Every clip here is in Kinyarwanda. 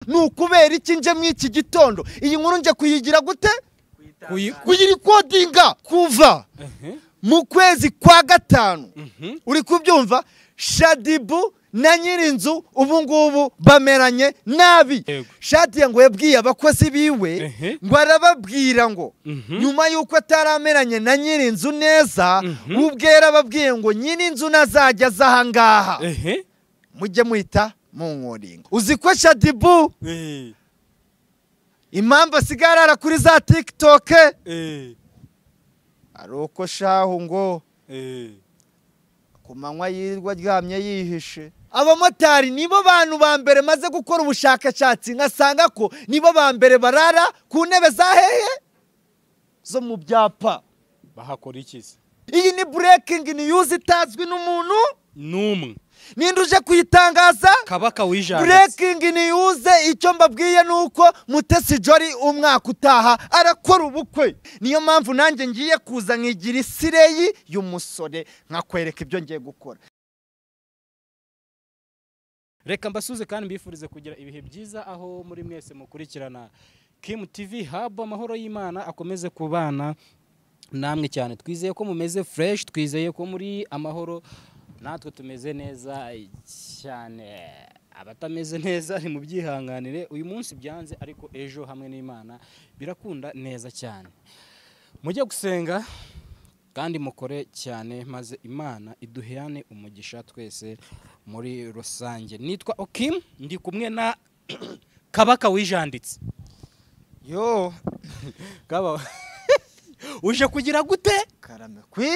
nukubera iki nje mw'iki gitondo iyi nkuru nje kuyigira gute kuyirikodinga kuva mu kwezi kwa gatanu uri kubyumva Shadibu na nyirinzu ubu ngubu bameranye nabi Shadiya ngo yabwiye abakozi biwe ngo arababwira ngo nyuma yuko atarameranye na nyirinzu neza ubwera ababwiye ngo nyirinzu nazajya zahangaha mujye muhita mu nkoringo uzi ko Shadibu impamvu asigarara kuri za TikTok aroko shahu ngo ku manywa yirwa aryamye yihishe abamotari nibo bantu ba mbere maze gukora ubushakashatsi nkasanga ko nibo ba mbere barara ku ntebe za hehe zo mu byapa bahakora ikizi iyi ni breaking news itazwi n'umuntu numwe ninde uje kuyitangaza Kabaka wijanditse breaking news icyo mbabwiye nuko Mutesi Jolly umwaka utaha arakora ubukwe niyo mpamvu nanjye ngiye kuza nkigira isireyi y'umusore nkakwereka ibyo ngiye gukora reka mbasuze kandi mbifurize kugira ibihe byiza aho muri mwese mukurikirana Kim TV Hub amahoro y'Imana akomeze kubana namwe cyane twizeye ko mumeze fresh twizeye ko muri amahoro natwe tumeze neza cyane abatameze neza ari mu byihanganire uyu munsi byanze ariko ejo hamwe n'Imana birakunda neza cyane mujye gusenga kandi mukore cyane maze Imana iduhane umugisha twese muri rusange nitwa Okim ndi kumwe na Kabaka wijanditse yo kaba uje kugira gute karame kwi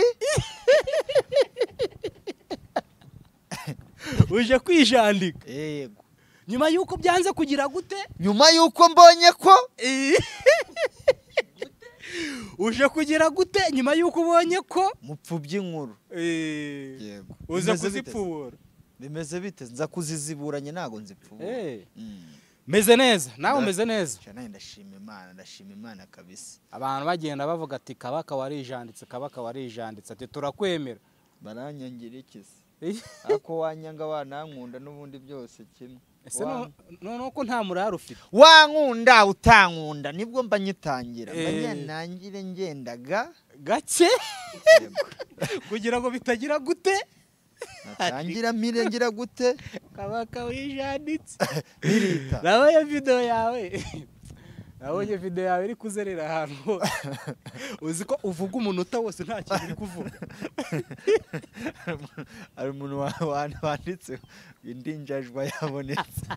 uje kwijandika yego nyuma yuko byanze kugira gute nyuma yuko mbonye ko uje kugira gute nyuma yuko ubonye ko mupfubye inkuru yego uza kuzipfubura bimeze bite nza kuziziburanye nago nzipfubura meze neza nawe umeze neza cyane ndashima Imana kabisa abantu bagenda bavuga ati Kabaka warijanditse ati turakwemera baranyangira ikisi ako wanyanga wanankunda n'ubundi byose kimwe ese no ko nta muraro ufite wankunda utankunda nibwo mba nyitangira nangire ngendaga gake kugira ngo bitagira gute natangira mirengera gute Kabaka wijanditse birita nawe video yawe nabonye video yawe iri kuzerera ahantu uzi ko uvuga umunota wose nta kintu uri kuvuga ari umuntu wanditse indinjajwa yabonetse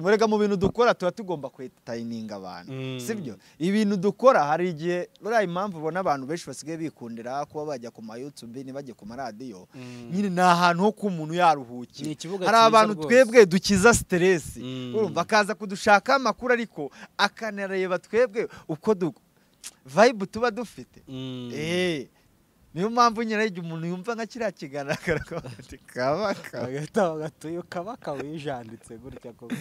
murega mu bintu dukora tuba tugomba kwetayininga abantu sibyo ibintu dukora hari igihe buriya impamvu ubona abantu benshi basigaye bikundira kuba bajya ku ma YouTube ntibajye ku maradiyo nyine ni ahantu ho k'umuntu yaruhukiye hari abantu twebwe dukiza stress urumva akaza kudushaka amakuru ariko akanareba twebwe uko vibe tuba dufite niyo mpamvu nyine igihe umuntu yumva nka kiriya kigaragara gatuye Kabaka wijanditse gutya koko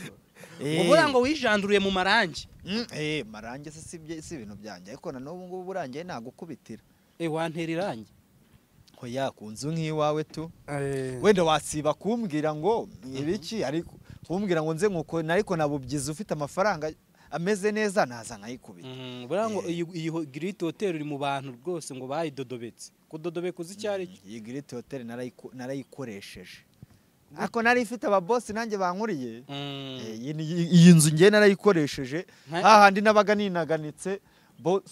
ubura ngo wijanduriye mu marangi marangi si ibintu byanjye ariko na n'ubu ngubu burangiye nagukubitira wantera irangi hoya ku nzu nk'iwawe tu wenda wasiba kumbwira ngo ibiki ariko kumbwira ngo nze nkuko ariko nabubyiza ufite amafaranga ameze neza naza nkayikubita bura ngo iyi Great Hotel uri mu bantu rwose ngo bayidodobetse kudodobeka uzi cyari iyi Great Hotel narayikoresheje ako nari ifite ababosi nanjye bankuriye iyi nzu ngiye narayikoresheje hahandi nabaga ninaganitse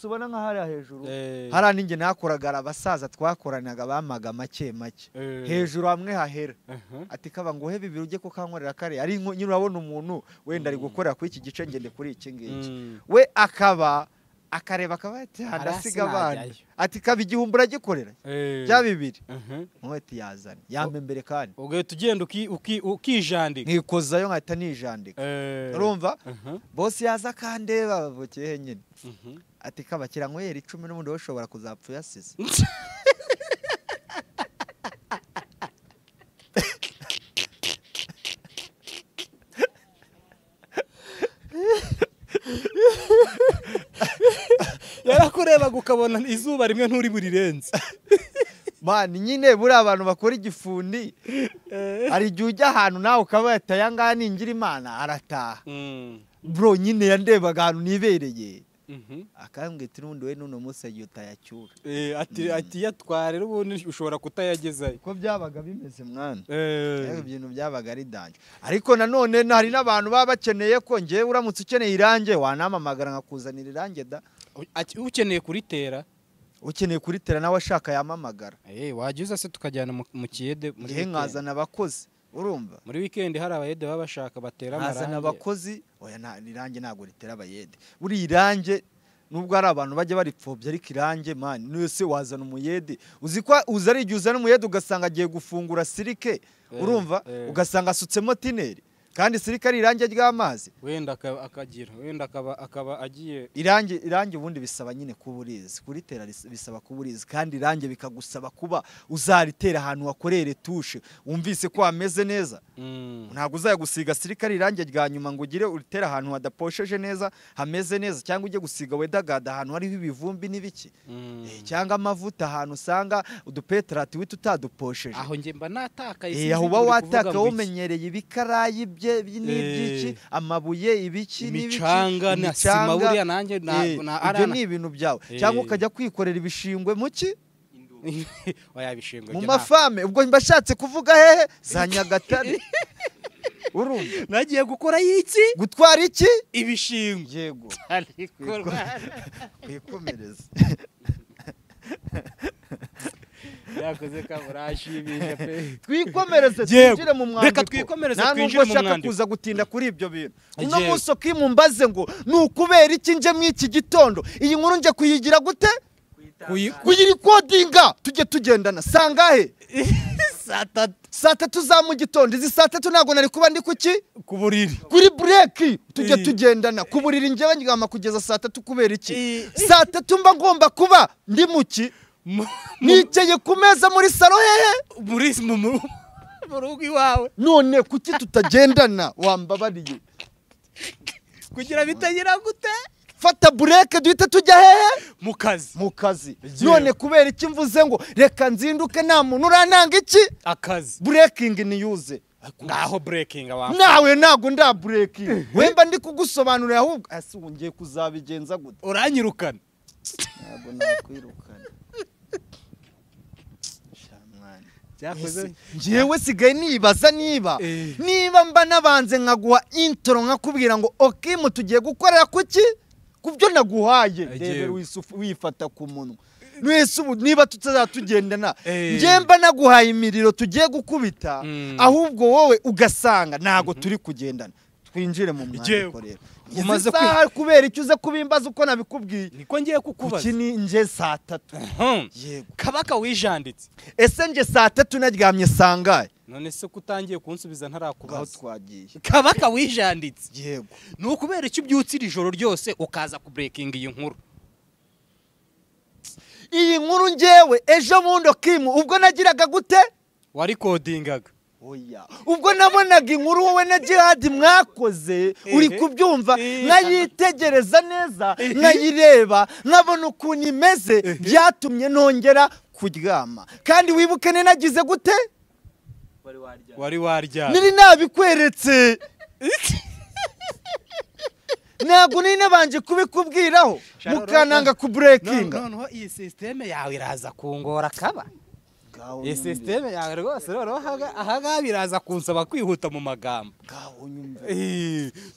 subona nka hariya hejuru hariya ninjye nakoraga abasaza twakoranaga bamaga make hejuru hamwe hahera ati kaba ngo uhe bibiri ujye ko kankorera kare ari nyine urabona umuntu wenda ari gukorera kuri iki gice ngende kuri iki ngiki we akareba akaba ati hadasiga abana ati kaba igihumbi uragikorera bya bibiri mwete yazana yambe mbere kandi ugahita ugenda ukijandika nkikozayo nkahita nijandika urumva bosi yaza kandeba bukeye nyine ati kaba kiranywera 10 n'ubundi woshobora kuzapfa yasize yarakureba gukabona izuba rimwe nturi burirenze mani nyine buri abantu bakora igifundi hari igihe ujya ahantu nawe ukaba yataya ngaha ningira imana arataha bro nyine yandebaga ahantu nibereye akambwira ati n'ubundi we n'uno munsi yagiye utayacyura ati yatware ubundi ushobora kutayagezayo ko byabaga bimeze mwana ibintu byabaga ari danje ariko nanone hari n'abantu baba bakeneye ko ngewe uramutse ukeneye irange wanamamagara nkakuzanira irange da ukeneye kuritera nawe ashaka yamamagara wagize se tukajyana mu kiyede muri weekend nkazana abakozi urumva muri weekend hari abayede baba bashaka batera amarange nkazana abakozi oya irange ntabwo ritera abayede buri irange nubwo hari abantu bajya baripfobya ariko irange man nese wazana umuyede uzi ko uza ari igihe uzana umuyede ugasanga agiye gufungura sirike urumva ugasanga asutsemo tineri kandi sirika ari irange ry'amazi wenda akagira wenda akaba agiye irange ubundi bisaba nyine kuburizi kuritera bisaba kuburizi kandi irange bikagusaba kuba uzaritera ahantu wakorere tushe wumvise ko ameze neza ntabwo uzaya gusiga sirika ari irange rya nyuma ngo ugire uritera ahantu hadaposheje neza hameze neza cyangwa ujye gusiga wedagada ahantu hariho ibivumbi n'ibiki cyangwa amavuta ahantu usanga udupetrati wita utaduposheje aho nge mba natakaye aho uba wataka umenyereye ibikarayi n'ibyiki amabuye ibiki n'imicanga na sima buriya nanjye ibyo ni ibintu byawe cyangwa ukajya kwikorera ibishingwe muki oya bishingwe mu mafame ubwo mbashatse kuvuga hehe za Nyagatare urumva nagiye gukora yiki gutwara iki ibishingwe yego kwikomereza yakoze kaburashimije pe twikomereze twinjire mu mwandiko reka twikomereze twinjire mu mwandiko kuza gutinda kuri ibyo bintu uno munsi kimumbaze ngo nukubera iki nje mw'iki gitondo iyi nkuru nje kuyigira gute kuyiri kodinga tujye tugendana sangahe saa tatu za mu gitondo izi saa tatu ntabwo nari kuba ndi kuki ku buriri kuri bureki tujye tugendana ku buriri njyewe ndyama kugeza saa tatu kubera iki saa tatu mba ngomba kuba ndi muki nicaye ku meza muri salo hehe mu rugo iwawe none kuki tutagendana wambabariye kugira bitagira gute fata bureke duhita tujya hehe mu kazi none kubera iki mvuze ngo reka nzinduke nta muntu urananga iki akazi breaking ni yuze ngaho breaking wawe nawe ntago nda breaking wemba ndi kugusobanurira ahubwo ase wongeye kuzabigenza gute uranyirukana ntago nakwirukana njyewe sigaye nibaza niba mba nabanze nkaguha intro nkakubwira ngo okimu tugiye gukorera kuki kubyo naguhaye rebe wifata ku munwa nwese ubu niba tutazatugendana njye mba naguhaye imiriro tugiye gukubita ahubwo wowe ugasanga ntago turi kugendana twinjire mu mwandiko rero umaze kubera icyo uze kubimbaza uko nabikubwiye niko ngiye kukubaza kuki ni nje saa tatu yego kabaka wijanditse ese nje saa tatu naryamye sangaye none se kutangiye kunsubiza ntarakubaza aho twagiye kabaka wijanditse yego nukubera icyo byutsira ijoro ryose ukaza ku breaking iyi nkuru iyi nkuru ngewe ejo bundi Kimu ubwo nagiraga gute wari kodingaga oya ubwo nabonaga inkuru wowe na Jihad mwakoze uri kubyumva nkayitegereza neza nkayireba nkabona ukuntu imeze byatumye nongera kuryama kandi wibuke ne nagize gute wari warya niri nabikweretse ntabwo nini nabanje kubikubwiraho mukananga ku breaking noneho iyi system yawe iraza kungora kaba iyi system yawe rwose ahaga biraza kunsaba kwihuta mu magambo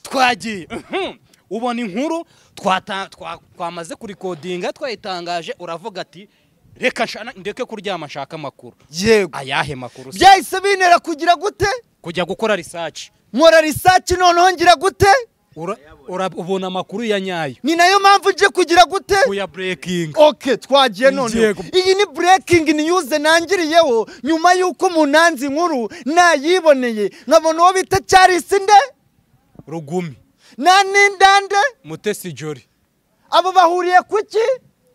twagiye ubona inkuru twamaze kurikodinga twayitangaje uravuga ati reka ndeke kuryama nshaka amakuru yego ayahe makuru byahise binera kugira gute kujya gukora research nkora research noneho ngira gute ubona amakuru ya nyayo ni nayo mpamvu nje kugira gute kuya breaking okay twagiye none iyi ni breaking news nangiriyeho nyuma yuko munanzi inkuru nayiboneye nkabona uwo bita Charles nde Rugumi nani ndande Mutesi Jolly abo bahuriye kuki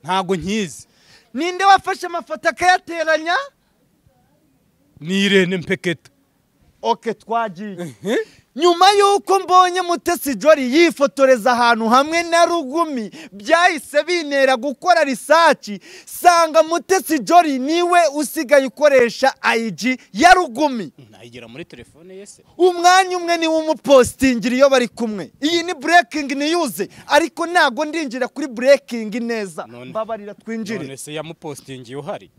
ntago nkizi ninde wafashe amafoto akayateranya ni Irene Mpeketa oke twagiye nyuma y'uko mbonye Mutesi Jolly yifotoreza ahantu hamwe na Rugumi byahise binera gukora risaci sanga Mutesi Jolly niwe usigaye ukoresha IG ya Rugumi nayigira muri telefone yese umwanya umwe ni w'umupostingira iyo bari kumwe iyi ni breaking news ariko nago ndinjira kuri breaking neza mbabarira twinjire none se yamupostingiye uhari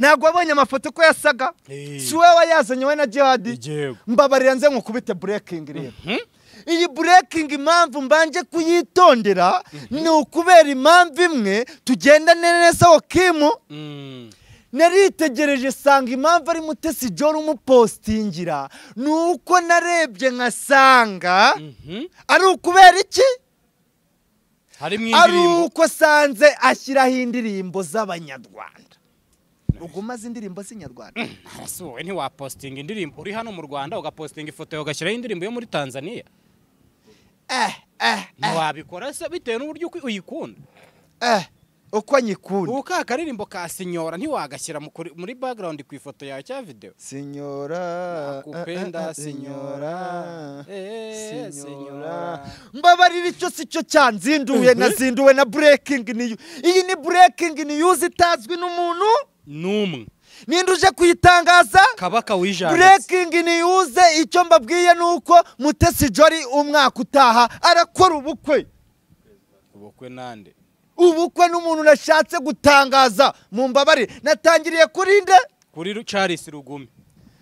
ntago wabonye amafoto ko yasaga si we wayazanye we na Jihad mbabarira nze nkukubite breaking rero iyi breaking impamvu mbanje kuyitondera ni ukubera impamvu imwe tugenda neza wo Kim naritegereje sanga impamvu ari Mutesi Jolly umupostingira nuko narebye nkasanga ari ukubera iki ari uko sanze ashyiraho indirimbo z'abanyarwanda ugumaze indirimbo z'inyarwanda hasi wowe ntiwapostinga indirimbo uri hano mu Rwanda ugapostinga ifoto yawe ugashyiraho indirimbo yo muri Tanzania ntiwabikora se bitewe n'uburyo uyikunda uko nyikunda ubu ka karirimbo ka Sinyora ntiwagashyira muri background ku ifoto yawe cya video Sinyora nakupenda Sinyora Sinyora mbabarira icyo si cyo cyanzinduye nazinduwe na breaking news iyi ni breaking news itazwi n'umuntu numwe ninde uje kuyitangaza Kabaka wijanditse breaking news icyo mbabwiye nuko Mutesi Jolly umwaka utaha arakora ubukwe nande ubukwe n'umuntu nashatse gutangaza mu mbabare natangiriye kuri nde kuri Charles Rugumi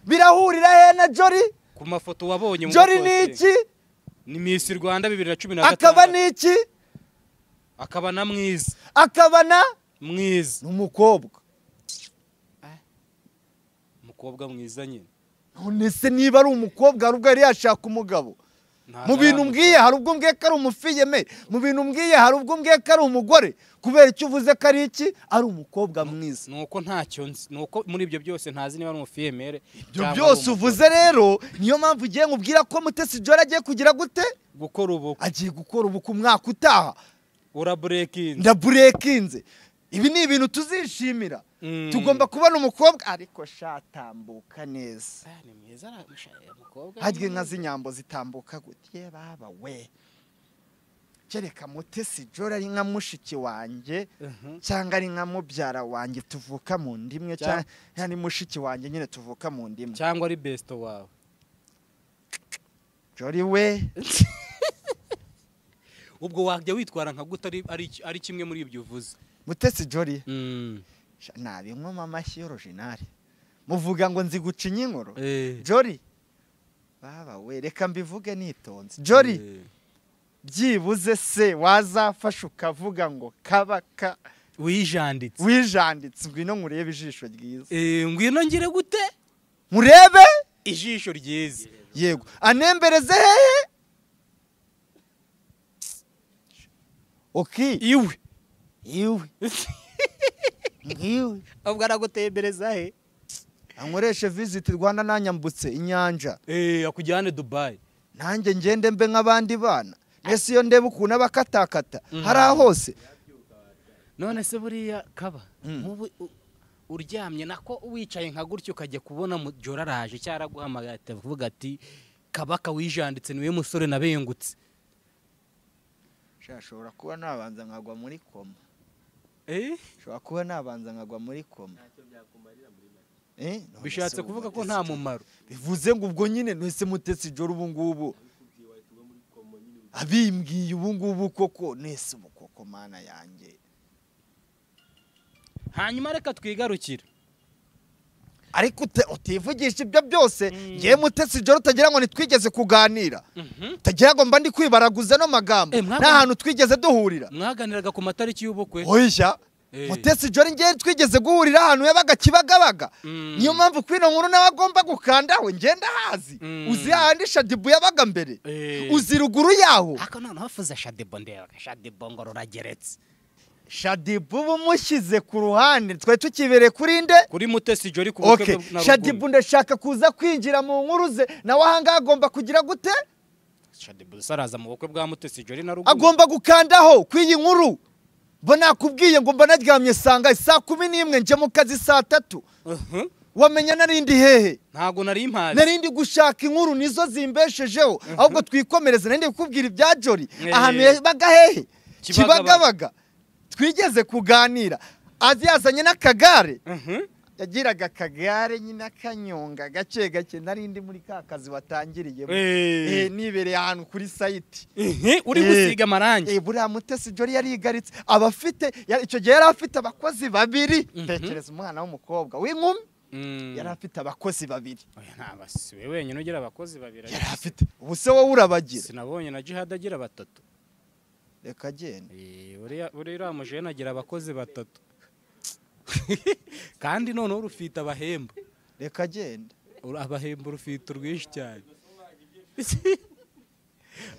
birahurira he na Jolly ku mafoto wabonye mu Jolly niki ni Miss Rwanda 2015 akaba niki akaba na mwiza akaba na mwiza n'umukobwa umukobwa mwiza nyine none se niba ari umukobwa harubwo yari yashaka umugabo mu bintu mbwiye hari ubwo mbwiye ko ari umufiyeme mu bintu mbwiye hari ubwo mbwiye ko ari umugore kubera icyo uvuze ko ari iki ari umukobwa mwiza nuko ntacyo nzi nuko muri ibyo byose ntazi niba ari umufiyemere ibyo byose uvuze rero niyo mpamvu ugiye nkubwira ko Mutesi Jolly agiye kugira gute gukora ubukwe agiye gukora ubukwe umwaka utaha ndaburekinze ibi ni ibintu tuzishimira tugomba kubona umukobwa ariko shatambuka neza ni mwiza umukobwa harya inka z'inyambo zitambuka gute baba we kereka Mutesi Jolly ari nka mushiki wanjye cyangwa ari nka mubyara wanjye tuvuka mu ndimwe cyangwa ni mushiki wanjye nyine tuvuka mu ndimwe cyangwa ari best wawe Jolly we ubwo wajya witwara nka gute ari kimwe muri ibyo uvuze Mutesi Jolly nabinkoma amashyi y'original muvuga ngo nzi guca inyinkoro Jolly baba we reka mbivuge nitonze Jolly byibuze se wazafasha ukavuga ngo Kabaka wijanditse ngwino nkurebe ijisho ryiza ngwino ngire gute nkurebe ijisho ryiza yego anembereze hehe okay iwe ubwo aragutembereza he ankoreshe visit Rwanda nanyambutse inyanja akujyane Dubai nanjye ngende mbe nk'abandi bana ese iyo ndeba ukuntu abakatakata hari hose none se buriya Kaba uryamye nako wicaye nka gutyo ukajya kubona Jolly araje cyara guhamagara kuvuga ati Kabaka wijanditse niwe musore nabengutse shashobora kuba nabanza nkagwa muri koma shobora kuba nabanza nkagwa muri koma ntacyo byakumarira muri make bishatse kuvuga ko nta mumaro bivuze ngo ubwo nyine nese Mutesi Jolly ubu ngubu abimbwiye ubu ngubu koko nese ubu koko mana yanjye hanyuma reka twigarukira ariko utivugisha ibyo byose ngiye Mutesi Jolly utagira ngo nitwigeze kuganira utagira ngo mba ndi kwibaraguza no magambo nta hantu twigeze duhurira mwaganiraga ku matariki y'ubukwe oya Mutesi Jolly ngiye twigeze guhurira ahantu yabaga Kibagabaga niyo mpamvu kwino nkuru nawe agomba gukandaho ngenda hazi uzi hahandi Shadibu yabaga mbere uzi ruguru yaho aka none hafuza Shadibu ndeba Shadibu ngo rurageretse Shadibu bumushyize ku ruhande twe tukibereye kuri nde kuri Mutesi Jolly ku bukwe na Rugumi Shadibu ndashaka kuza kwinjira mu nkuru ze nawe ahanga agomba kugira gute Shadibu saraza mu bukwe bwa Mutesi Jolly na Rugumi agomba gukandaho kwiyi nkuru bo nakubwiye ngo mba naryamye sanga saa 11 nje mu kazi saa 3 wamenya narindi hehe ntago nari impazi narindi gushaka inkuru nizo zimbeshejeho ahubwo twikomereze narindi kukubwira ibya Jolly ahantu yabaga hehe Kibagabaga twigeze kuganira yazanye n'akagare yagiraga akagare nyine akanyonga gace gake narindi muri ka kazi watangiriyemo nibereye ahantu kuri site uri gusiga amarangi buriya Mutesi Jolly yarigaritse abafite icyo gihe yari afite abakozi babiri tekereza umwana w'umukobwa w'inkumi yari afite abakozi babiri oya ntabasi we wenyine ugira abakozi babiri yari afite ubu se wowe urabagira sinabonye na Jihad agira batatu reka genda uriya mujene agira abakozi batatu kandi noneho urufite abahemba reka genda abahemba urufite rwinshi cyane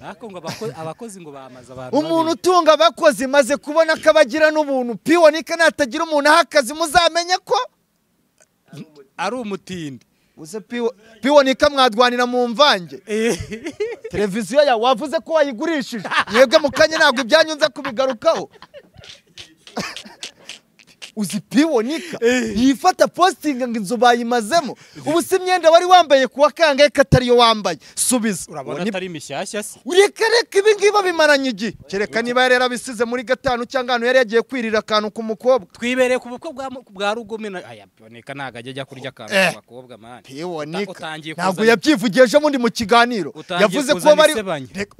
ariko ngo abakozi ngo bamaze abantu umuntu utunga abakozi maze kubona ko abagira n'ubuntu piwonika natagira umuntu aha akazi muzamenye ko ari umutindi uze piwonika mwadwanira mu mvange televiziyo yawe wavuze ko wayigurishije mwebwe mu kanya ntabwo ibyanyu nza kubigarukaho uzi piwonika yifata postinga ngo inzu bayimazemo ubu si imyenda wari wambaye kuwa kangahe katariyo wambaye subiza urabona atari mishyashya se reka ibi ngibi bimaranye igihe kereka niba yari yarabisize muri gatanu cyangwa ahantu yari yagiye kwirira akantu ku mukobwa twibereye ku bukwe bwa Rugumi aya piwonika ntabwo ajya kurya akantu ku bakobwa mani piwonika ntabwo yabyivugiye ejo bundi mu kiganiro yavuze ko bari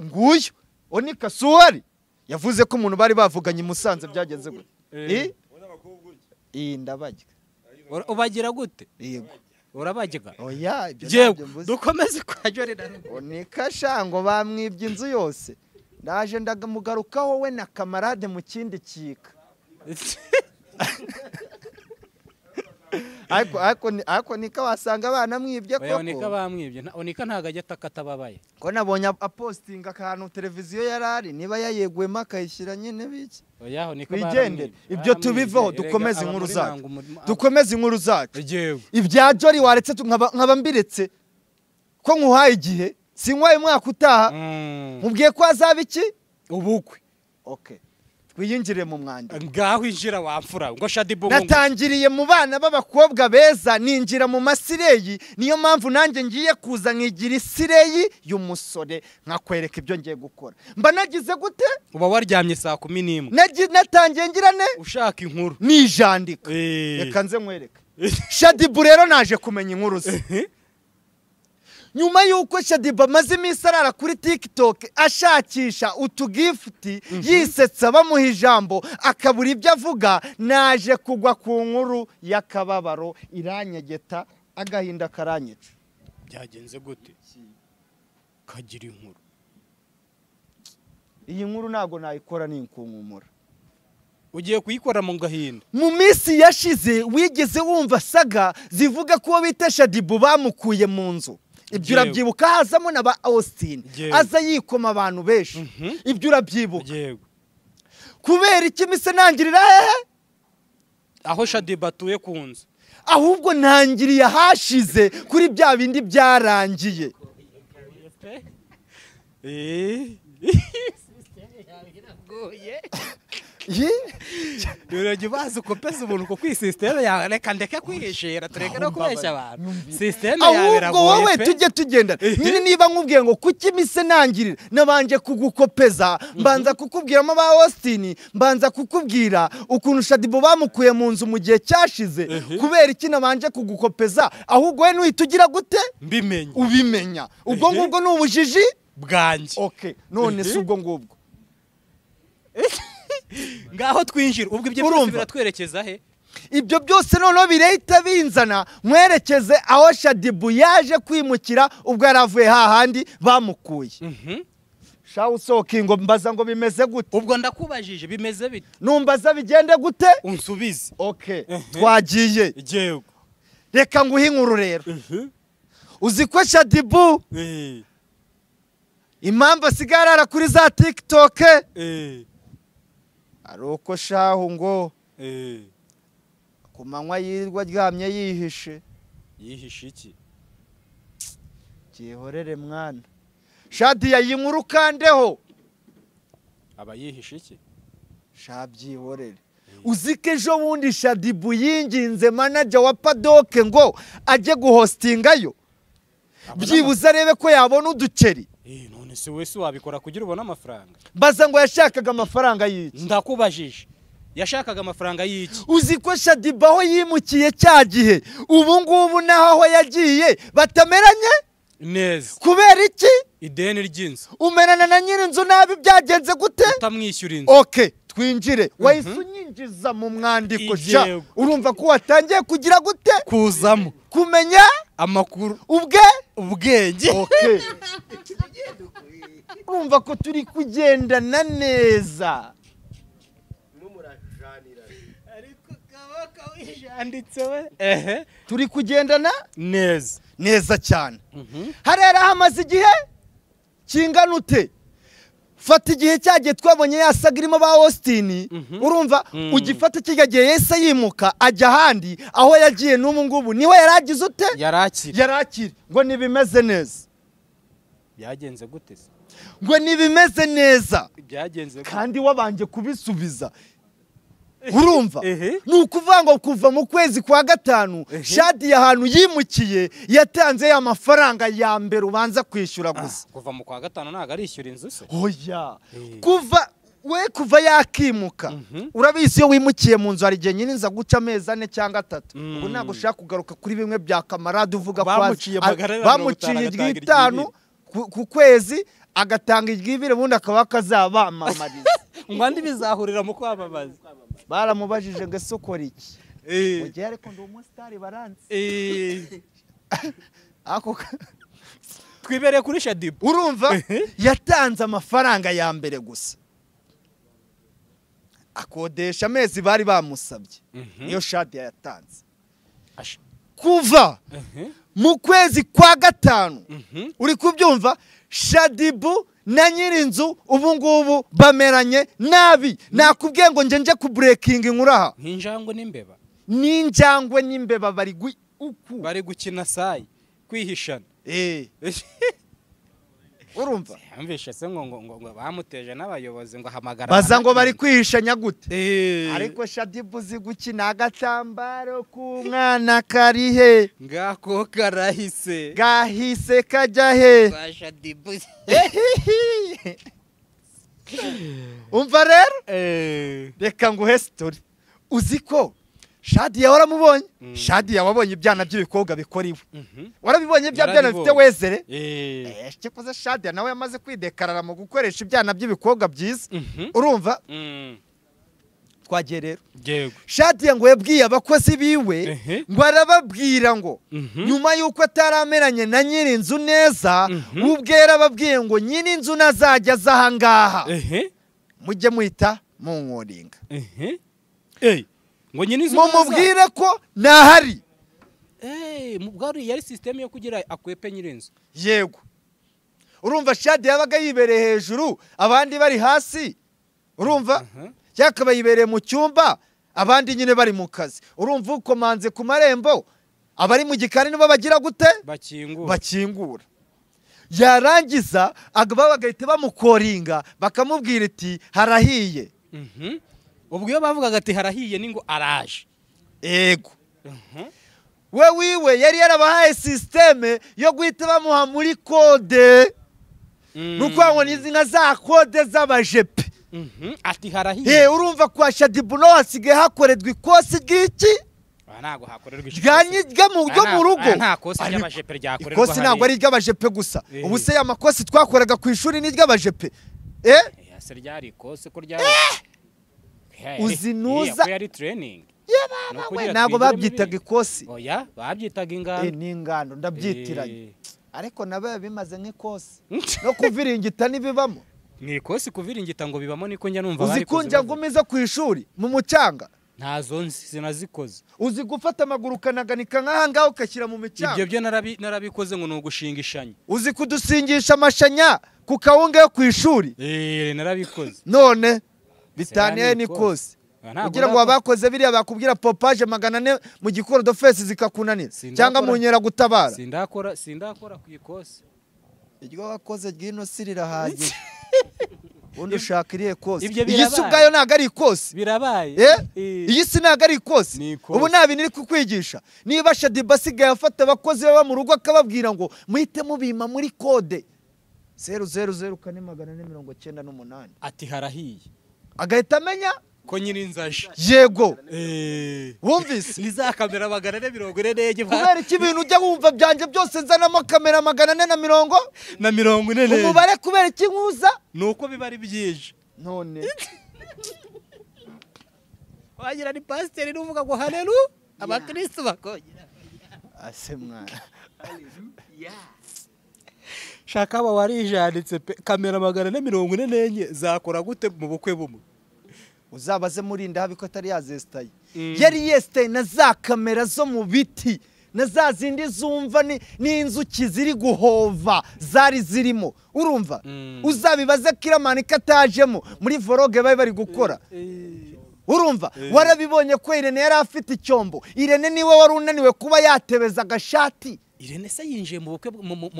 nguyu onika suwari yavuze ko umuntu bari bavuganye i Musanze byagenze gute ndabajya ubagira gute yego urabajya oya dukomeze kwa Jolly onika shango bamwibye inzu yose ndaje ndagamugarukaho we na kamarade mu kindi kika ariko nika wasanga abana mwibye koko onika bamwibye onika ntago ajya atakatababaye ko nabonye apostinga akantu televiziyo yarari niba yayegwemo akayishyira nyine biki bigendere ibyo tubiveho dukomeze inkuru zacu ibya Jolly waretse nkaba mbiretse ko nkuhaye igihe sinkwaye umwaka utaha mubwiye ko hazaba iki ubukwe twiyinjire mu mwanda ngaho injira wamfura ngo Shadibu natangiriye mu bana b'abakobwa beza ninjira mu masireyi niyo mpamvu nanjye ngiye kuza nkigira isireyi y'umusore nkakwereka ibyo ngiye gukora mba nagize gute uba waryamye saa 11 natangiye ngira ne ushaka inkuru nijandika reka nze nkwereka Shadibu rero naje kumenya inkuru ze nyuma yuko Shadibu amaze iminsi arara kuri TikTok ashakisha utugifti yisetsa bamuha ijambo akabura ibyo avuga naje kugwa ku nkuru y'akababaro iranyegeta agahinda karanyica byagenze gute kagira inkuru iyi nkuru ntago nayikora ninkunkumura ugiye kuyikora mu gahinda mu minsi yashize wigeze wumva saga zivuga ko bita Shadibu bamukuye mu nzu ibyo urabyibuka hazamo na ba Austin aza yikoma abantu benshi ibyo urabyibuka kubera iki mise nangirira hehe aho Shadibu atuye ku nzu ahubwo ntangiriye hashize kuri bya bindi byarangiye Yurajye bazi kopeza umuntu ko kwi system yawe reka ndeke kwiheshera tureke no kubeshya abantu system yawe biragoye ahubwo wowe tujye tugenda nyine niba nkubwiye ngo kuki mise nangirira nabanje kugukopeza mbanza kukubwiramo ba Austin mbanza kukubwira ukuntu Shadibu bamukuye mu nzu mu gihe cyashize kubera iki nabanje kugukopeza ahubwo we nuhitugira gute mbimenya ubimenya ubwo ngubwo n'ubujiji bwanjye none si ubwo ngubwo ngaho twinjira ubwo ibyo byose biratwerekeza he ibyo byose noneho birehita binzana mwerekeze aho Shadibu yaje kwimukira ubwo yaravuye hahandi bamukuye shaho usokingo mbaza ngo bimeze gute ubwo ndakubajije bimeze bite numbaza bigende gute unsubize twagiye yego reka nguhe inkuru rero uzi ko Shadibu impamvu asigarara kuri za TikTok ari uko shahu ngo ku manywa yirwa aryamye yihishe iki gihorere mwana Shadi yayinkuru kandeho aba yihishe iki shabyihorere uzike ejo bundi Shadibu yinginze manager wa Padoke ngo ajye guhostingayo byibuze arebe ko yabona uduceri. None se wese wabikora kugira ubone amafaranga? Baza ngo yashakaga amafaranga y'iki? Ndakubajije yashakaga amafaranga y'iki? Uzi ko Shadibu aho yimukiye cya gihe ubu ngubu naho aho yagiye batameranye neza. Kubera iki? Ideni ry'inzu. Umerana na nyirinzu nabi byagenze gute? Utamwishyura inzu. Okay, twinjire. Wahise unyinjiza mu mwandiko sha. Urumva ko watangiye kugira gute? Kuzamo. Kumenya amakuru. Ubwenge. Okay. Urumva ko turi kugendana neza. Ariko kabaka wijanditse we. Turi kugendana neza cyane. Harera hamaze igihe kingana ute? Fata igihe cyagiye twabonye yasagirimo ba Austin, urumva ugifata kigagiye yese yimuka ajya ahandi aho yagiye n'ubu ngubu niwe yaragize ute? Yarakira ngo nibimeze neza. Byagenze gute se? Ngo nibimeze neza. Byagenze kandi wabanje kubisubiza. Urumva nukuvuga ngo kuva mu kwezi kwa gatanu Shadi ahantu yimukiye yatanze ya mafaranga ya mbere ubanza kwishyura gusa. Kuva mu kwa gatanu ntago arishyura inzu se? Oya, kuva yakimuka urabizi iyo wimukiye mu nzu hari igihe nyine nza guca amezi 4 cyangwa 3. Ubu ntago ushaka kugaruka kuri bimwe bya kamarade uvuga ko bamuciye igitanu ku kwezi agatanga igibire bundi akaba kazabamamariza. Umwandi bizahurira mu kwamamaza. Baramubajije ngo sokora iki? Mugiye ariko ndi umustar baranze. Ako twibereye kuri Shadibu. Urumva yatanze amafaranga ya mbere gusa. Akodesha amezi bari bamusabye. Iyo Shadi yatanze. Kuva mu kwezi kwa gatanu uri kubyumva Shadibu na nyirinzu ubu ngubu bameranye nabi. Nakubwiye ngo nje ku breaking nkuraha. Ninjangwe n'imbeba bari gukina sayi kwihishana. Urumva? Yamvishe se ngo bamuteje n'abayobozi ngo hamagara. Baza ngo bari kwihishanya gute? Ariko Shadibu zi gukina agatambaro k'umwana karihe. Ngako karahise. Gahise kajya he? Kwa Shadibu. Umva rero? Reka nguhe story. Uziko Shadi waramubonye? Shadi wabonye ibyana by'ibikobwa bikora iwe. Warabibonye bya byana bifite wezere? Kikoze Shadi nawe yamaze kwidekarara mu gukoresha ibyana by'ibikobwa byiza. Urumva? Twagiye rero. Shadi ngo yabwiye abakozi biwe ngo arababwira ngo nyuma yuko atarameranye na nyirinzu neza ubwera ababwiye ngo nyirinzu nazajya zahangaha. Mujye muhita mu nkoringa. Ngo nyine mumubwire ko nahari. Mubwari yari system yo kugira akwepe nyirinzu. Yego. Urumva Shadi yabaga yibereye hejuru abandi bari hasi. Urumva? Cyakaba yibereye mu cyumba abandi nyine bari mu kazi. Urumva ukomanze ku marembo abari mu gikari nibo bagira gute? Bakingura. Yarangiza agaba bagahita bamukoringa bakamubwira iti harahiye. Ubwo iyo bavugaga ati harahiye ningo araje. Ego. Wiwe yari yarabahaye systeme yo guhita bamuha muri kode. Nuko ngo nizi nka za kode z'abajepe. Ati harahiye. Urumva kwa Shadibu no hasigaye hakorerwa ikosi ry'iki? Ntago hakorerwa ishyiga mu rugo. Nta kosi ry'abajepe ryakorerwa. Ikosi ntago ari ry'abajepe gusa. Ubu se amakosi twakoraga ku ishuri ni ry'abajepe. Se ryari ikosi ko ryari. Uzinuza yari training. Ntago babyitaga ikosi. Oya, babyitaga ingando. Ni ingando ndabyitiranye. Ariko nabaye bimaze nk'ikosi. No kuviringita nibibamo. Ni ikosi kuviringita ngo bibamo niko njya numva bari koze. Uzikunja ngumiza ku ishuri mu mucanga. Ntazo sinazikoze. Uzi gufata amaguru kanaganika nk'ahanga ukashyira mu micanga. Ibyo byo narabikoze ngo nugushinga ishanya. Uzi kudusingisha amashanya ku kawunga yo ku ishuri. Narabikoze. None bitaniye ni kosi. Ugira ngo abakoze biriya bakubwira popage 400 mu gikoro do face zikakunanira cyangwa mu nyera gutabara. Sindakora ku ikosi. Iryo wakoze gino sirira haje. undi ushaka irihe kosi Ibyo iyi si birabaye. ubwayo ntabwo ari ikosi birabaye iyi si ntabwo ari ikosi Ni ikosi. ubu nta bintu iri kukwigisha niba Shadiba asigaye afata abakozi baba mu rugo akababwira ngo muhite mubima muri kode 000 ati harahiye agahita amenya ko nyiri inzaje yego wumvise ni za kamera 440 kubera iki ibintu ujya wumva byanjye byose nzanamo kamera 440 na 40 umubare kubera iki nkuza nuko biba ari byije none wagira ni pasiteri n'uvuga ngo haleluya abakristo bakongera ase mwana shaka aba warijanditse pe kamera 440 zakora gute mu bukwe bumwe uzabaze murinda habi ko atari yazestaye yari yestaye na za kamera zo mu biti na za zindi zumva n'inzuki ziri guhova zari zirimo urumva uzabibaze kiramani katajemo muri vloge bari gukora urumva warabibonye ko Irene yari afite icyombo Irene niwe wari unaniwe kuba yatebeza agashati Irene se yinjiye mu bukwe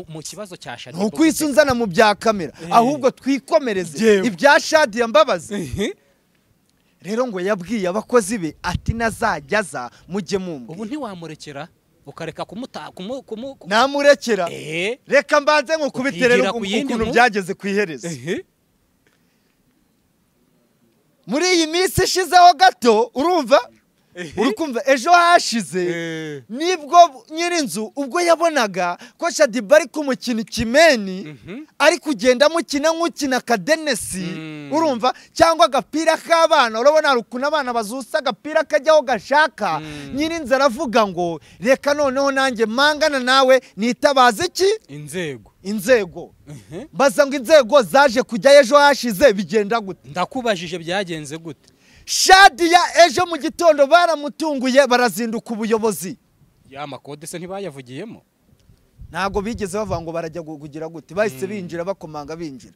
mu kibazo cya Shadiba ukwisunzana mu bya kamera ahubwo twikomereze ibya Shadiya Mbabazi rero ngo yabwiye abakozi be ati nazajya za mujye mumwe ubu ntiwamurekera ukareka namurekera reka mbanze nkukubite rero ukuntu byageze ku iherezo muri iyi minsi ishizeho gato urumva urukumva ejo hashize nibwo nyirinzu ubwo yabonaga ko Shadiba ari kumukina ikimeni ari kugenda amukina nk'ukina akadenesi urumva cyangwa agapira k'abana urabona hari ukuntu abana bazusa agapira kajyaho gashaka nyirinzu aravuga ngo reka noneho nanjye mangana nawe nitabaza iki inzego mbaza ngo inzego zaje kujya ejo hashize bigenda gute ndakubajije byagenze gute Shadiya ejo mu gitondo baramutunguye barazinduka ubuyobozi ya makode se ntibayavugiyemo ntago bigeze bavuga ngo barajya kugira gute bahise binjira bakomanga binjira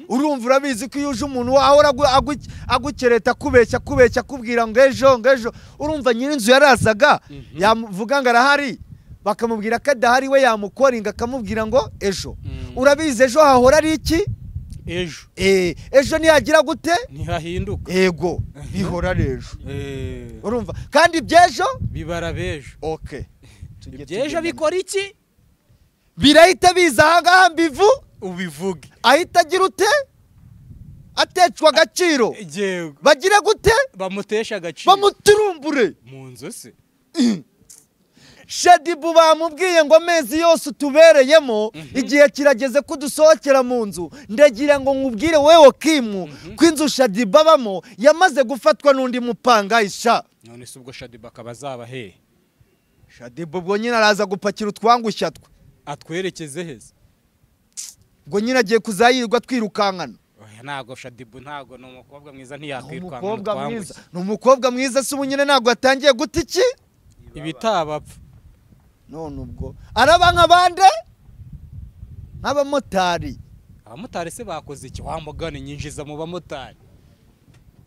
urumva urabizi ko iyo uje umuntu wahora agukereta kubeshya kubwira ngo ejo urumva nyirinzu yarazaga yavuga ngo arahari bakamubwira ko adahari we yamukoringa akamubwira ngo ejo urabizi ejo hahora ari iki ejo ntihagira gute ntihahinduka yego bihora rejo urumva kandi by'ejo bibara bejo by'ejo bikora iki birahita biza ahangaha mbivu ubivuge ahita agira ute atecwa agaciro bagira gute bamutesha agaciro bamuturumbure mu nzu se Shadiba bamubwiye ngo amezi yose utubereyemo igihe kirageze ko dusohokera mu nzu ndagira ngo nkubwire wewe Kimu ko inzu Shadiba bamo yamaze gufatwa n'undi mupangayisha none se ubwo Shadiba akaba azaba he Shadiba ubwo nyine araza gupakira utwangushya twe atwerekeze heza ubwo nyine agiye kuzayirirwa twirukankana ntago Shadiba ntago ni umukobwa mwiza ntiyakwirukankana ni umukobwa mwiza se ubu nyine ntago yatangiye guta iki ibitabapfa none ubwo araba nk'abande nk'abamotari se bakoze iki wamugana nyinjiza mu bamotari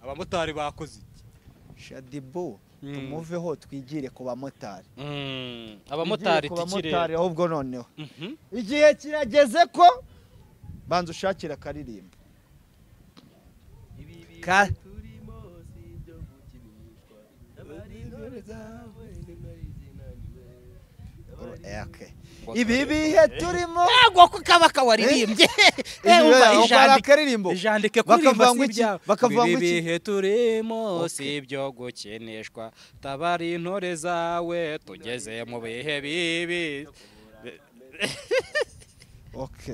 abamotari bakoze iki Shadiba tumuveho twigire ku bamotari abamotari tikire ahubwo noneho igihe kirageze ko banza ushakira akaririmbo ibi bihe turimo yego ko kabaka waririmbye ijandike kuririmba bakavuga ngo ibihe turimo si ibyo gukeneshwa tabari intore zawe tugeze mu bihe bibi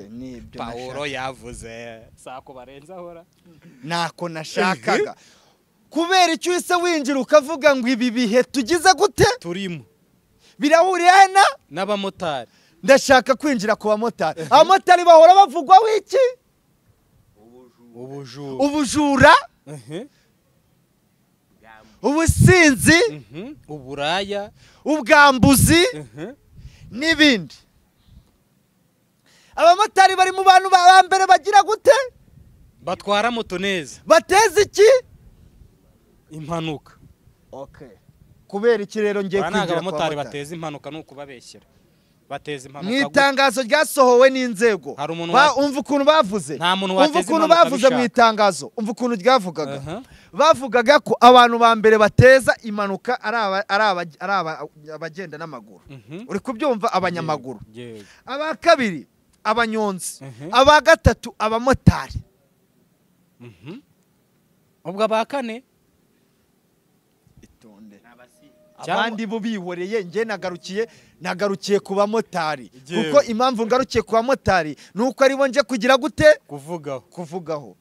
nibyo Paulo yavuze sako barenza hora nako nashakaga kubera icyo uhise winjira ukavuga ngo ibi bihe tugize gute turimo birahuriye n'abamotari ndashaka kwinjira ku bamotari abamotari bahora bavugwaho iki ubujura ubusinzi uburaya ubwambuzi n'ibindi abamotari bari mu bantu ba mbere bagira gute batwara moto neza bateza iki impanuka kubera iki rero ngiye kwinjira abamotari bateza impanuka nuko babeshyera bateza impanuka. mu itangazo ryasohowe n'inzego umva ukuntu bavuze, umva ukuntu bavuze mu itangazo, umva ukuntu ryavugaga. Bavugaga ko abantu ba mbere bateza impanuka ari abagenda n'amaguru, uri kubyumva, abanyamaguru. Aba kabiri abanyonzi, aba gatatu abamotari, ubwo aba kane abandi bo bihoreye. Nge nagarukiye ku bamotari, kuko impamvu ngarukiye ku bamotari nuko aribo nje kugira gute kuvugaho.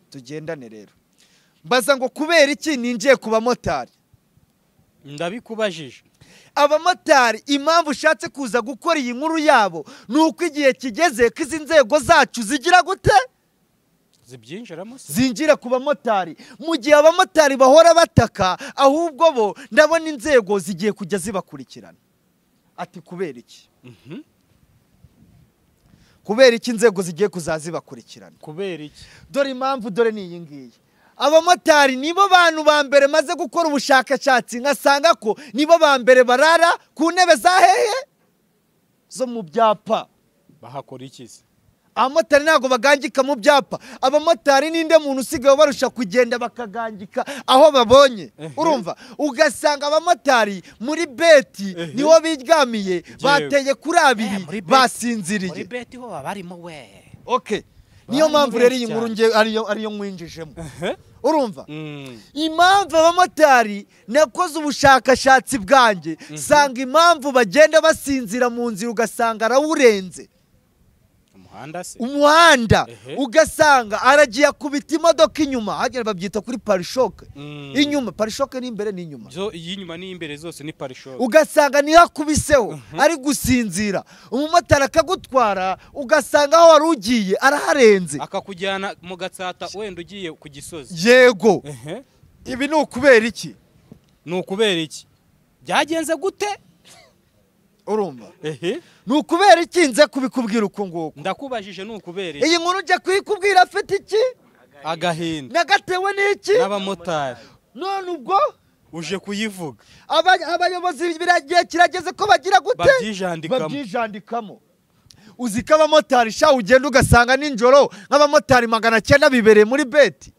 Tugendane rero, mbaza ngo kubera iki ninjiye ku bamotari? Ndabikubajije. Abamotari impamvu ushatse kuza gukora iyi nkuru yabo nuko igihe kigeze ko izi nzego zacu zigira gute zinjira ku bamotari, mu gihe abamotari bahora bataka, ahubwo bo ndabona inzego zigiye kujya zibakurikirana. Ati kubera iki? Kubera iki inzego zigiye kuzazibakurikirana? Kubera iki? Dore impamvu, dore ni iyi ngiyi. Abamotari nibo bantu ba mbere maze gukora ubushakashatsi ngasanga ko nibo ba mbere barara ku ntebe za hehe zo mu byapa. Bahakora iki se? Abamotari ntago bagangika mu byapa. Abamotari ninde muntu usigaye barusha kugenda bakagangika aho babonye. Urumva, ugasanga abamotari muri beti niho biryamiye, bateye kuri abiri basinziriye. Muri beti ho babarimo we. Okay, niyo mpamvu rero iyi nkuru nge ariyo mwinjijemo. Urumva, impamvu abamotari nakoze ubushakashatsi bwanjye sanga impamvu bagenda basinzira mu nzira ugasanga arawurenze umuhanda, ugasanga aragiye akubita imodoka inyuma, hagera babyita kuri parishoke. Inyuma parishoke ni imbere n'inyuma, inyuma n'imbere zose ni parishoke. Ugasanga niho akubiseho ari gusinzira, umumotari akagutwara ugasanga aho wari ugiye araharenze, akakujyana mu Gatsata wenda ugiye ku Gisozi. Yego, ibi ni ukubera iki? Ni ukubera iki? Byagenze gute? Urumva, ni ukubera iki nze kubikubwira uko nguko? Ndakubajije ni ukubera iki? Iyi nkuru ujya kuyikubwira afite iki? Agahinda. Nagatewe n'iki? N'abamotari. None ubwo uje kuyivuga. Abayobozi biragiye kirageze ko bagira gute? Babyijandikamo. Uzi ko abamotari sha ugenda ugasanga ninjoro nk'abamotari 900 bibereye muri beti.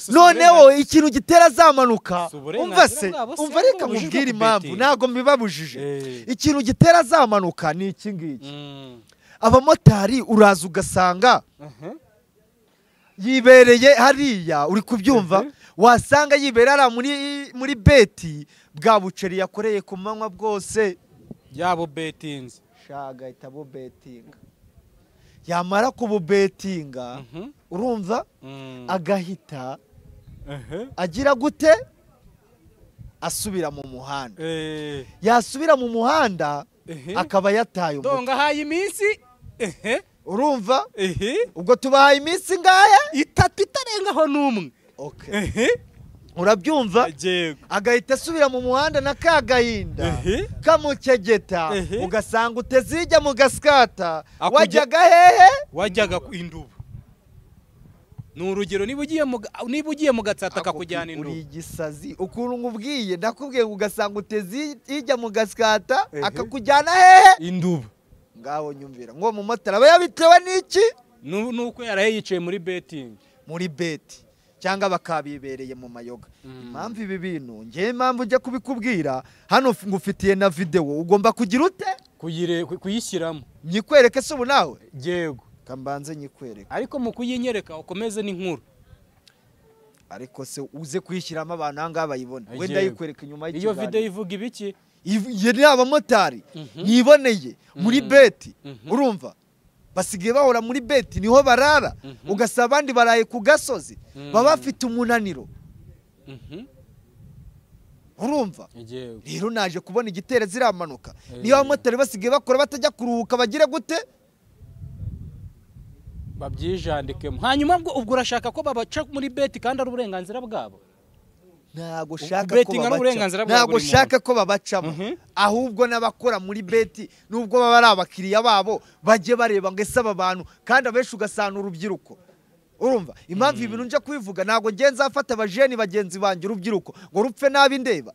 Noneho ikintu gitera zamanuka, umva se, umva reka mubwire impamvu ntago mbibabujije. Ikintu gitera zamanuka ni iki ngiki. Abamotari uraza ugasanga yibereye hariya, uri kubyumva, wasanga yiberera muri beti bwa buceri yakoreye ku manywa bwose, yabo betinze shaga itabo betinga, yamara kububetinga urumva agahita agira gute asubira mu muhanda. Yasubira mu muhanda akaba yataye umutwe. Donga haye iminsi urumva, ubwo tubahaye iminsi ngaya 3 itarengaho n'umwe. Okay, urabyumva, agahita asubira mu muhanda na kagahinda kamukegeta, ugasanga utezijya mu Gaskata, wajyaga hehe? Wajyaga Induba. Ni urugero, niba ugiye mu Gatsata akakujyana Induba. Uri igisazi ukuntu ngubwiye, ndakubwiye ugasanga utezijya mu Gaskata akakujyana hehe? Induba. Ngaho nyumvira ngo mu motara aba yabitewe n'iki? Nuko yaraye yicaye muri betting, muri beti, cyangwa bakabibereye mu mayoga. Impamvu ibi bintu ngiye impamvu ujya kubikubwira hano ngufitiye na video, ugomba kugira ute kuyishyiramo. Nyikwereke se ubu nawe? Yego, kambanze nyikwereke. Ariko mu kuyinyereka ukomeze n'inkuru. Ariko se uze kuyishyiramo abantu hanga bayibona, wenda yikwereka inyuma y'iki. Iyo video ivuga ibiki? Yeni abamotari niboneye muri beti, urumva, basigaye bahora muri beti niho barara, ugasaba abandi baraye ku gasozi, baba bafite umunaniro. Urumva, rero naje kubona igitera ziramanuka, niyo abamotari basigaye bakora batajya kuruhuka bagira gute babyijandikemo. Hanyuma ubwo urashaka ko babaca muri beti kandi ari uburenganzira bwabo? Ntago shaka ko babacamo, ahubwo n'abakora muri beti nubwo baba ari abakiriya babo bajye bareba ngo ese aba bantu, kandi abenshi ugasana urubyiruko. Urumva, impamvu ibintu nje kubivuga ntago ngenza afata abajeni bagenzi banjye urubyiruko ngo rupfe nabi ndeba.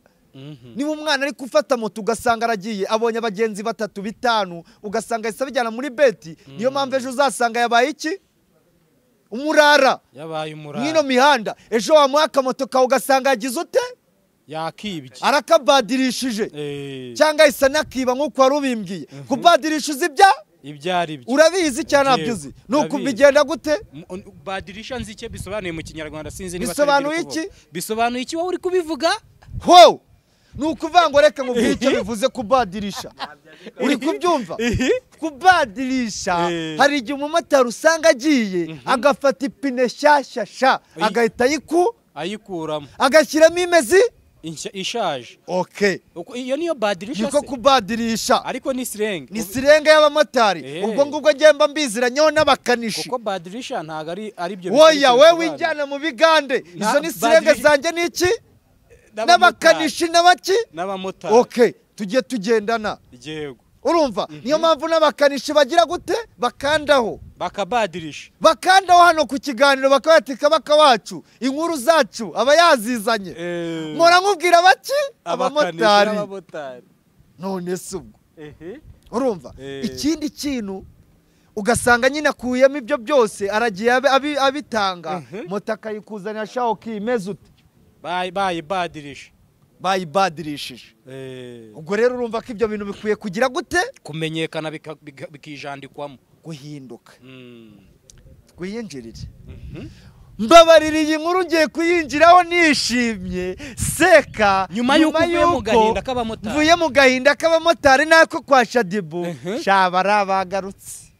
niba umwana ari gufata moto ugasanga aragiye abonye abagenzi 3 5 ugasanga ahise abijyana muri beti niyo mpamvu ejo uzasanga yabaye iki umurara yabaye umurara mwino mihanda ejo wamuha akamoto kawe ugasanga yagize ute yakibye arakabadirishije cyangwa ahise anakiba nk'uko wari ubimbwiye kubadirisha uzi ibyari byo urabizi cyane nabyo nuko bigenda gute badirisha nzi icyo bisobanuye mu kinyarwanda sinzi niba bisobanuye iki bisobanuye iki wowe uri kubivuga ho nukuvuga ngo reka mubwire icyo bivuze kubadirisha uri kubyumva kubadirisha hari igihe umumotari usanga agiye agafata ipine shyashya agahita ayikuramo agashyiramo imezi ishaje okay iyo niyo badirisha niko kubadirisha ariko ni sirenge y'abamotari ubwo ngubwo ngemba mbiziranyeho n'abakanishi kuko badirisha ntago ari byo woya wewe wijyana mu bigande izo ni sirenge zanjye niki n'abakanishi n'abamotari okay tujye tugendana yego urumva niyo mpamvu n'abakanishi bagira gute bakandaho bakandaho hano ku kiganiro bakabatika bakawacu inkuru zacu aba yazizanye nkora nkubwira baki abamotari none se ubwo urumva ikindi kintu ugasanga nyine akuyemo ibyo byose aragiye abitanga moto akayikuzanira shaho kimeze ute bayibadirishije ubwo rero urumva ko ibyo bintu bikwiye kugira gute kumenyekana bikijandikwamo guhinduka twiyinjirire mbabarira iyi nkuru ngiye kuyinjiraho nishimye seka nyuma yuko mvuye mu gahinda k'abamotari nako kwa Shadibu shabara bagarutse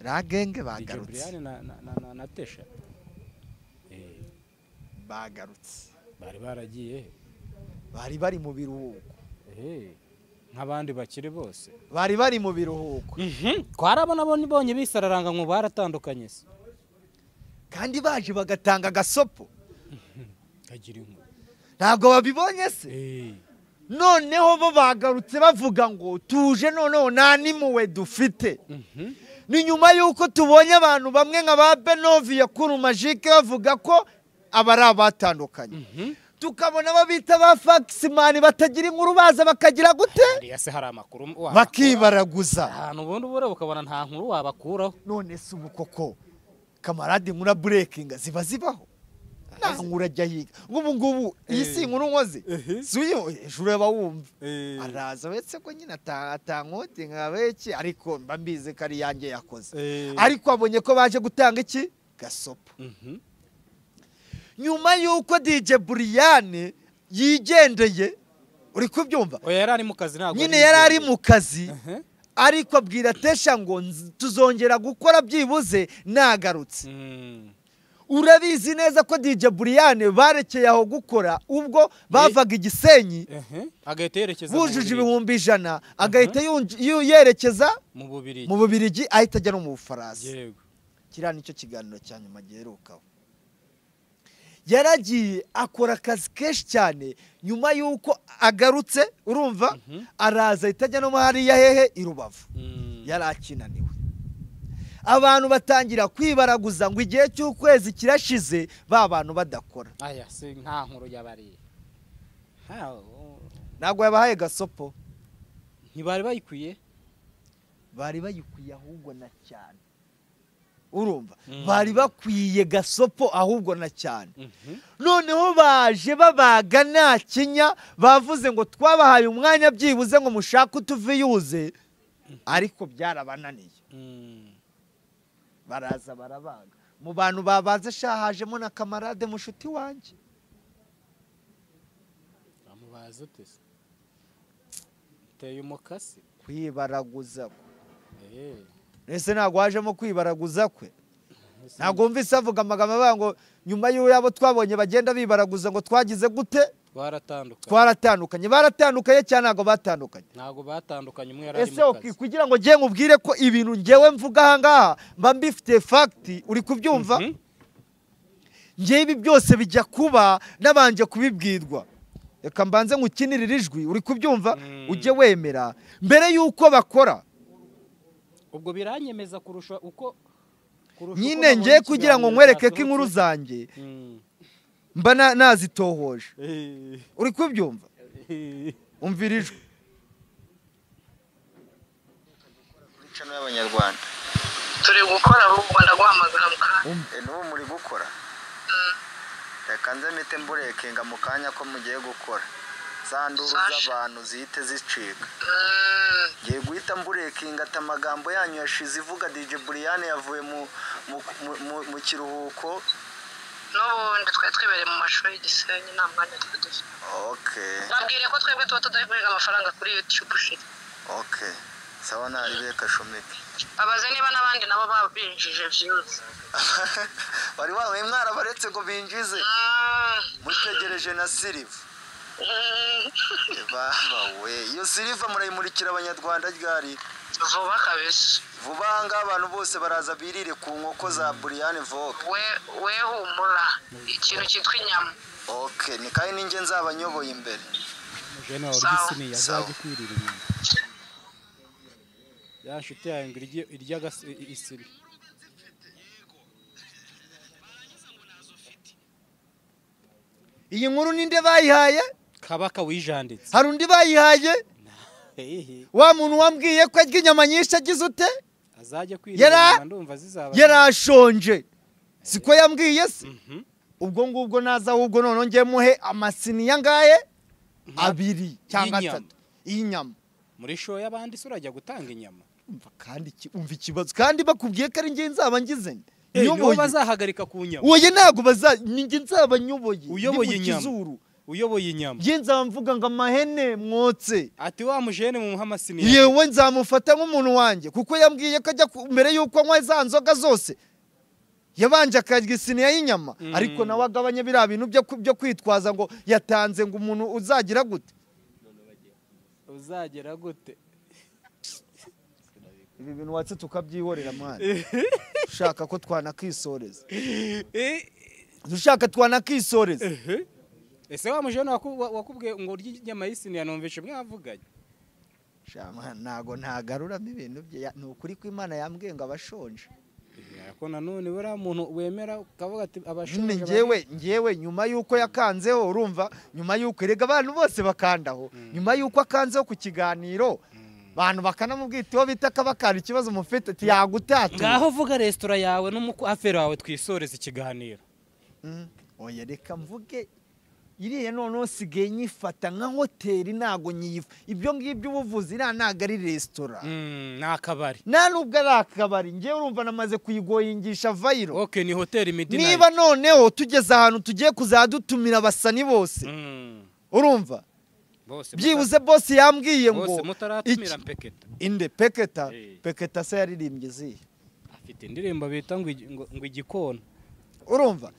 ragenge bagarutse na Tesha bagarutse bari bari mu biruhuko nk'abandi bakiri bose bari mu biruhuko twarabona bonye bisararanga ngo baratandukanye se kandi baje bagatanga gasopo kagira inkuru ntabwo babibonye se noneho bo bagarutse bavuga ngo tuje noneho nta nimuwe dufite ni nyuma y'uko tubonye abantu bamwe nka ba Benovia kuri Magique bavuga ko abari abatandukanye tukabona babita ba Faxman batagira inkuru baza bakagira gute yase hari amakuru bakibaraguza ahantu ubundi ubure ukabona nta nkuru wabakuraho none se ubu koko kamarade nkura breaking zibaho nta nkuru ajya higa ngubu iyi si inkuru nkoze suyo ejuru yabawumva araza wetse ko nyine atankoti nkabeki ariko mba mbize kari yanjye yakoze ariko abonye ko baje gutanga iki gasopo nyuma yuko DJ Brian yigendeye uri kubyumva yari ari mu kazi ntabwo nyine yari ari mu kazi ariko abwira Tesha ngo tuzongera gukora byibuze nagarutse urabizi neza ko DJ Brian barekeye aho gukora ubwo bavaga Igisenyi agahita yerekeza bujuje 100 agahita yerekeza mu Bubirigi ahita ajya no mu Bufaransa yego kira nicyo kiganiro cya nyuma giherukaho yaragiye akora akazi kenshi cyane nyuma yuko agarutse urumva araza itajya no hariya hehe i Rubavu yarakinaniwe abantu batangira kwibaraguza ngo igihe cy'ukwezi kirashize ba bantu badakora aya se nta nkuru yabari ntabwo yabahaye gasopo ntibari bayikwiye ahubwo na cyane urumva bari bakwiye gasopo ahubwo na cyane noneho baje babaga nta kinya bavuze ngo twabahaye umwanya byibuze ngo mushake utuviyuze ariko byarabananiye baraza barabaga mu bantu babaze shahajemo na kamarade mushuti wanjye amubaza utese teye umukasi kwibaraguza nese ntabwo wajemo kwibaraguza kwe ntabwo mvise avuga amagambo avuga ngo nyuma y'abo twabonye bagenda bibaraguza ngo twagize gute twaratandukanye baratandukanye cyane ntabwo batandukanye umwe yari ari mu kazi kugira ngo ngiye nkubwire ko ibintu ngewe mvuga ahangaha mba mbifite fagiti uri kubyumva ngewe ibi byose bijya kuba nabanje kubibwirwa reka mbanze ngukinirire ijwi uri kubyumva ujye wemera mbere y'uko bakora ubwo biranyemeza kurusha uko nyine ngiye kugira ngo nkwereke ko inkuru zanjye mba nazitohoje uri kubyumva umvira ijwi channel y'abanyarwanda turi gukora ahubwo ndaguhamagara mu kanya n'ubu muri gukora reka nze mpite mburekenga mu kanya ko mugiye gukora za nduru z'abantu zihite zicika ngiye guhita mburekinga ati amagambo yanyu yashize ivuga DJ Brian yavuye mu kiruhuko n'ubundi twari twibereye mu mashuri y'Igisenyi nta mwanya twari dufite nabwire ko twebwe tuba tudahembwa amafaranga kuri YouTube shit sawa naribeka Shomeke abaze niba n'abandi nabo babinjije views bari wawe mwarabaretse ngo binjize mutegereje na Silver baba we iyo Silver murayimurikira abanyarwanda ryari vuba kabisa vuba hanga abantu bose baraza birire ku nkoko za Brian Vogue we humura ikintu cyitwa inyama ni kandi ninjye nzabanyoboye imbere mujene wa Gisini yazaje kwirira inyuma ya nshuti yawe ngo irya isiri iyi nkuru ninde bayihaye kabaka wijanditse hari undi bayihaye wa muntu wambwiye ko arya inyama nyinshi agize ute azaje kwirira ndumva zizaba yarashonje siko yambwiye se ubwo ngubwo naza ahubwo none ngiye muhe amasiniya ngaye abiri cyangwa 3 inyama muri show y'abandi surajya gutanga inyama kandi umva ikibazo kandi bakubwiye ko ari ngiye nzaba ngize nyoboye bazahagarika ku nyama oye nago ninjye nzaba nyoboye uyoboye inyama uyoboye inyama ye nzamvuga ngo amahene mwotse ati wa mujene mu muhamasini yewe nzamufata nk'umuntu wanjye kuko yambwiye ko ajya mbere yuko anywa za nzoga zose yabanje akarya isiniya y'inyama ariko nawe agabanya biriya bintu byo kwitwaza ngo yatanze ngo umuntu uzagira gute ibi bintu watse tukabyihorera mwana ushaka ko twanakisoreza ese wa mujene wakubwiye ngo urya inyama y'isiniya numvishe mwavuganye ntago ntagaruramo ibintu bye ni ukuri ko Imana yambwiye ngo abashonje ariko nanone buriya muntu wemera ukavuga ati abashonje ngewe nyuma y'uko yakanzeho urumva nyuma y'uko erega abantu bose bakandaho nyuma y'uko akanzeho ku kiganiro abantu bakanamubwita iyo bita kabakara ikibazo mufite ati yagutatu ngaho vuga restaurant yawe n'umukwaferi wawe twisoreza ikiganiro oya reka mvuge iriya none sigaye nyifata nka hoteli ntago nyifa ibyo ngibyo ubuvuzi ntago ari restaurant ni akabari nta nubwo ari akabari ngewe urumva namaze kuyigoyingisha vayiro ni hoteli midnight niba noneho tugeze ahantu tugiye kuzadutumira abasani bose urumva byibuze boss yambwiye ngo mutaratumira Peketa inde Peketa se yaririmbye zihe afite indirimbo bita ngo igikona urumva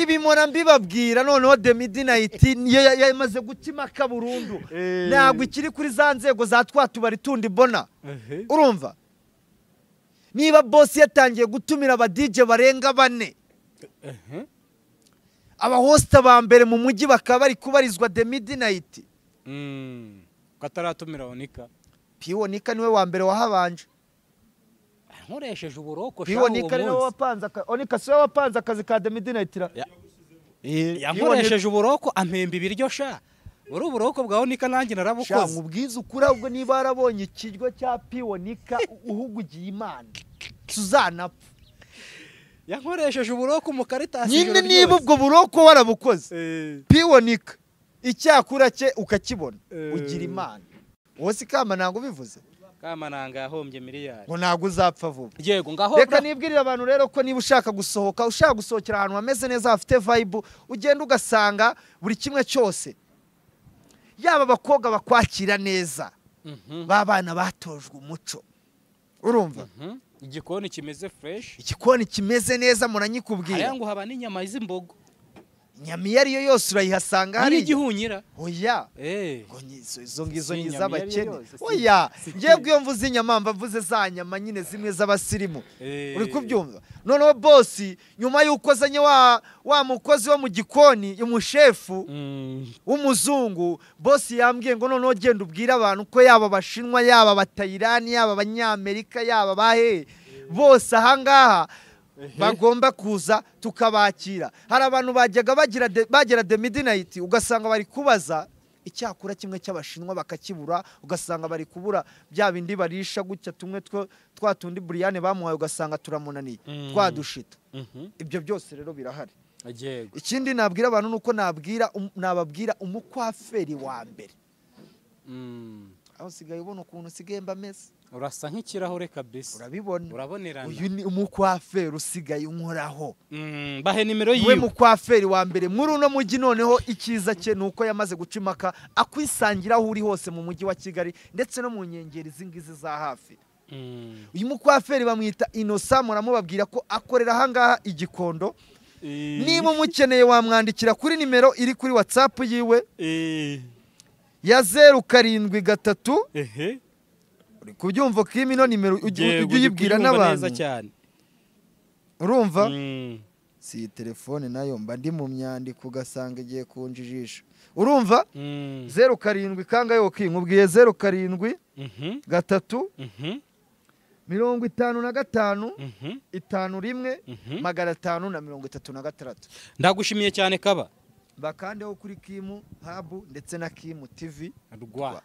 ibimora mbibabwira noneho The Midnight yamaze gutima kaburundu ntabwo ikiri kuri za nzego za twatubari tundi bona urumva niba boss yatangiye gutumira aba DJ barenga 4 aba host ba mbere mu mujyi bakaba bari kubarizwa The Midnight kataratumira Onika Onika niwe wa mbere wahabanje nkoresheje uburoko shaho Onika niwe wapanze Onika siwe wapanze akazi ka The Midnight yankoresheje uburoko ampemba ibiryo sha uri uburoko bwa Onika nanjye narabukoze sha mubwiza ukuri ahubwo niba arabonye ikiryo cya Onika uhugugiye Imana tuzanapfa yankoresheje uburoko mu karitasi nyine niba ubwo buroko warabukoze Onika icyakura cye ukakibona ugira Imana wose kama ntango bivuze Kamananga yahombye miliyari ngo ntago uzapfa vuba yego ngaho reka nibwirira abantu rero ko niba ushaka gusohokera ahantu hameze neza hafite vibe ugenda ugasanga buri kimwe cyose yaba abakobwa bakwakira neza babana batojwe umuco urumva igikoni kimeze fresh igikoni kimeze neza muranyikubwira aya ngo haba n'inyama z'imbogo inyama iyo ariyo yose urayihasanga hari igihunyira oya izo ngizo ngiz'abakene oya ngiye iyo mvuze inyama mvuze za nyama nyine zimwe z'abasirimu uri kubyumva noneho boss nyuma y'uko azanye wa mukozi wo mu gikoni umushefu w'umuzungu boss yambwiye ngo noneho genda ubwira abantu ko yaba abashinwa yaba abatayirani yaba abanyamerika yaba bahe bose ahangaha bagomba kuza tukabakira. Hari abantu bajyaga bagera the midnight ugasanga bari kubaza icyakura kimwe cy'abashinwa bakakibura, ugasanga bari kubura bya bindi barisha gutya tumwe twa tundi Brian bamuhaye ugasanga turamunaniye twadushita. Ibyo byose rero birahari. Ikindi nabwira abantu nuko nababwira umukwaferi wa mbere. Aho sigaye ubona ukuntu sigaye mbameze. Urasa nk'ikirahure kabisa. Urabibona. Urabonerana. Uyu ni umukwaferi usigaye unkoraho. Bahe nimero yiwe. We mukwaferi wa mbere muri uno mujyi, noneho ikiza cye nuko yamaze gucimaka akwisangira aho uri hose mu mujyi wa Kigali ndetse no mu nkengeri zingizi za hafi. Uyu mukwaferi bamwita Innocent, muramubabwira ko akorera ahangaha Igikondo. Niba umukeneye wamwandikira kuri nimero iri kuri WhatsApp yiwe ya 073 uri kubyumva ko imino nimero ujye uyibwira n'abantu urumva. Si telefone nayo mba ndi mu myandiko ugasanga igiye kunjijisha urumva. 07 kangayo nkubwiye 07 gatatu 55 51 536. Ndagushimiye cyane Kaba. Bakandeho kuri Kim Hub ndetse na Kim TV Rwa.